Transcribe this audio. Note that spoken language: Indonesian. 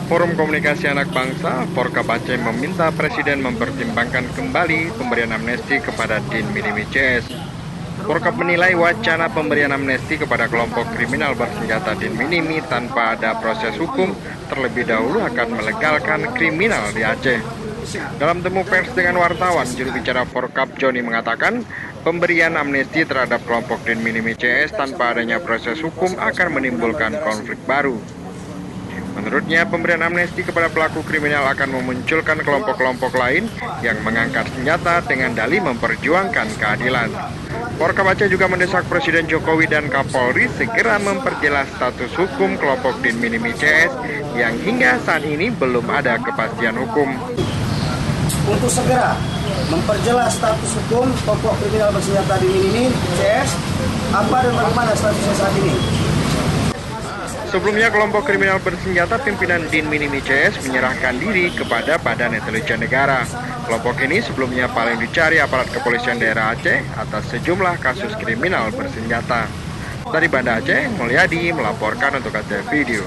Forum Komunikasi Anak Bangsa, Forkap Aceh meminta Presiden mempertimbangkan kembali pemberian amnesti kepada Din Minimi CS. Forkap menilai wacana pemberian amnesti kepada kelompok kriminal bersenjata Din Minimi tanpa ada proses hukum terlebih dahulu akan melegalkan kriminal di Aceh. Dalam temu pers dengan wartawan, juru bicara Forkap Joni mengatakan, pemberian amnesti terhadap kelompok Din Minimi CS tanpa adanya proses hukum akan menimbulkan konflik baru. Menurutnya, pemberian amnesti kepada pelaku kriminal akan memunculkan kelompok-kelompok lain yang mengangkat senjata dengan dalih memperjuangkan keadilan. Forkap Aceh juga mendesak Presiden Jokowi dan Kapolri segera memperjelas status hukum kelompok Din Minimi CS yang hingga saat ini belum ada kepastian hukum. Untuk segera memperjelas status hukum kelompok kriminal bersenjata Din Minimi CS, apa dan bagaimana statusnya saat ini? Sebelumnya, kelompok kriminal bersenjata pimpinan Din Minimi CS menyerahkan diri kepada Badan Intelijen Negara. Kelompok ini sebelumnya paling dicari aparat kepolisian daerah Aceh atas sejumlah kasus kriminal bersenjata. Dari Banda Aceh, Mulyadi melaporkan untuk Aceh Video.